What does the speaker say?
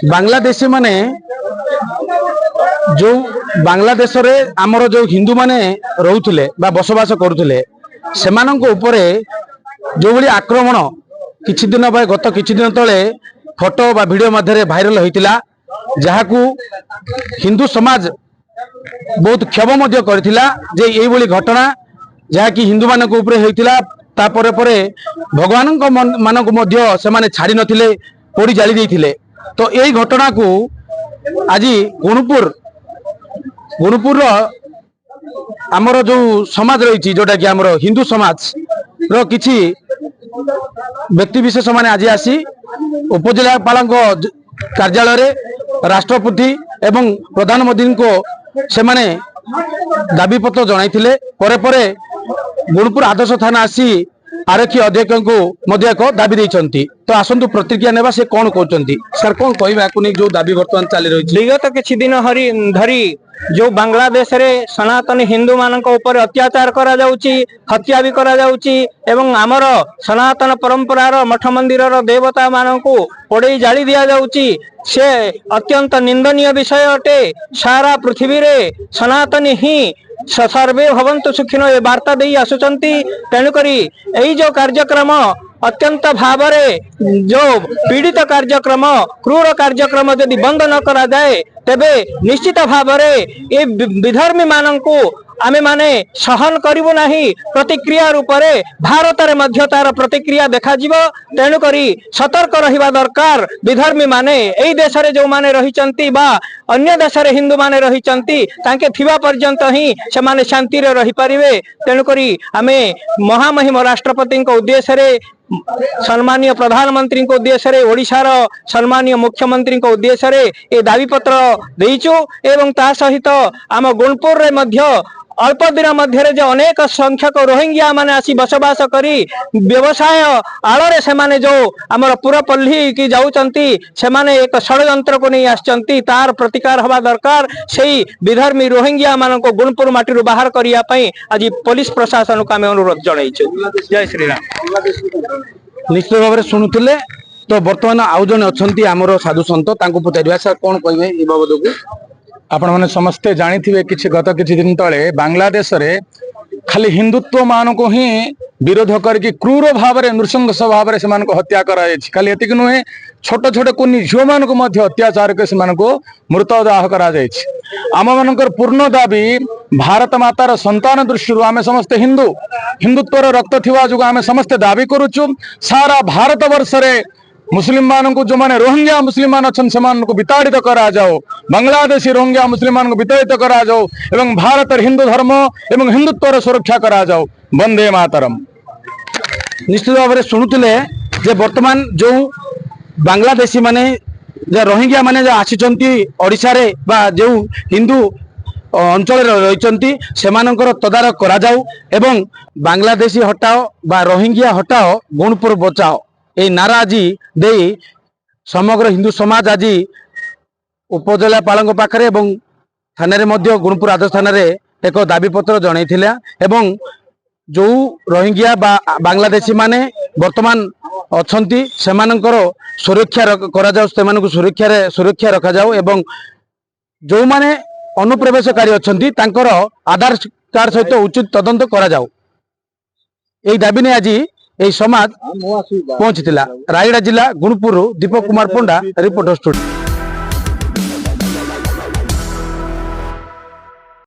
बांग्लादेशी माने जो बांग्लादेश रे आमर जो हिंदू माने रोथुले बा बसवास करुले सेमानंको उपरे जो भली आक्रमण किछि दिन गत किछि दिन तले फोटो बा वीडियो मध्य भाइराल होइतिला जहाकू हिंदू समाज बहुत क्षोभ मध्य करथिला जे एई भली घटना जहा कि हिंदू मानक उपरे होइतिला तापरे परे भगवान मानक मध्य सेमाने छाड़ी नथिले पोड़ी जाली देथिले। तो यही घटना को आज गुणुपुर आमर जो समाज रही जोटा कि आमर हिंदू समाज रो किछि व्यक्ति विशेष माने आज आसी उपजिलापाल कार्यालय रे राष्ट्रपति एवं प्रधानमंत्री को से माने दाबी पत्र जणाइथिले। परे परे गुणुपुर आदर्श थाना आसी आरक्षी अध्यक्ष को एक दाबी देइछंती। तो आसंतु प्रतिक्रिया नेबा से कौन कहते सर कौन कहबा जो दाबी बर्तमान चली रही विगत किछि दिन धरी जो बांग्लादेश रे सनातन हिंदू मानक ऊपर अत्याचार करा जाउची हत्या भी करा जाउची एवं आमर सनातन परंपरार मठ मंदिर देवता मानकू पोड़े जाली दिया जाउची से अत्यंत निंदनीय विषय अटे। सारा पृथ्वी रे सनातन ही सर्वे भवन्तु सुखिनो ए वार्ता दे आसुचंती। तेणुकरी एई जो कार्यक्रम अत्यंत भावरे जो पीड़ित कार्यक्रम क्रूर कार्यक्रम यदि बंद न करा जाए तेबे निश्चित भावरे ए विधर्मी मानंकु आमे माने सहन करिवो नाही। प्रतिक्रिया रूपरे भारत रे मध्य तार प्रतिक्रिया देखा जीवो। तेणु करी सतर्क रहिबा दरकार। विधर्मी माने एई देश रे जो माने रहिचंती बा अन्य देश रे हिंदू माने रहिचंती तांके थिबा पर्यंत ही से माने शांति रे रहि परिवे। तेणु करी आमे महामहिम राष्ट्रपति को उद्देश्य रे सम्मानीय प्रधानमंत्री को उद्देश्य रे ओडिशार सम्मानीय मुख्यमंत्री को उद्देश्य रे ए दाबी पत्र देइचु एवं ता सहित आम गुणपुर रे मध्य अल्प दिन मध्य जो अनेक संख्यक रोहिंग्या माने आसी बसवास करी व्यवसाय आड़े से माने जो आमर पुरपल्ली की जाउचंती से माने एक षड्यंत्र को नहीं आसचंती तार प्रतिकार हवा दरकार। सेही विधर्मी रोहिंग्या मान को गुणपुर माटी बाहर करिया पई आज पुलिस प्रशासन को आम अनुरोध जणाइछु। जय श्री राम। निश्चित भाव में शुणुले तो बर्तमान आउ जने अछंती आमर साधु संत तांको पचारिबा सर कोन कहबे ए बाबद को आपण मैंने समस्ते जानी किछि गत किछि दिन तले बांग्लादेश रे खाली हिंदुत्व मान को ही विरोध करके क्रूर भाव में नृशंस भाव में से हत्या कराई। खाली एतिक नुहे छोट छोट कुनी झील मान को अत्याचार के मृतदाह आम मान पूर्ण दाबी भारत मातार संतान दृष्टि आम समस्ते हिंदुत्वर रक्त थिवा जो आम समस्ते दाबी करुचु। सारा भारत वर्ष रे मुस्लिम मान को जो माने रोहिंग्या मुस्लिम मान अच्छन से मान को विताड़ित करा जाओ बांग्लादेशी रोहिंग्या मुस्लिम मान को विताड़ित करा जाओ एवं भारत हिंदू धर्म एवं हिंदुत्वर सुरक्षा करा जाओ। वंदे मातरम। निश्चित भाव में शुणुले जे वर्तमान जो बांग्लादेशी माने रोहिंग्या माने जो आसीचंती ओडिशा रे बा जो हिंदू अंचल रही सेमानंकर तदारख करा जाऊ एवं बांग्लादेशी हटाओ बा रोहिंग्या हटाओ गुणपुर बचाओ ए नारा आज दे समग्र हिंदू समाज आज उपजिलापाल पाखरे एवं थाना मध्य गुणपुर आदर्श थाना एक दाबी पत्र जनइथिला एवं जो रोहिंग्या बा बांग्लादेशी माने वर्तमान अछंती सेमानंकर सुरक्षा करा जाऊ सेमानकु सुरक्षा रखा जाऊ एवं जो माने अनुप्रवेशकारी अछंती तांकर आधार कार्ड सहित उचित तदंत करा जाऊ। एई दाबी ने आज समाज पहुंची। रायगड़ा जिला गुणपुर दीपक कुमार पंडा रिपोर्टर स्टूडियो।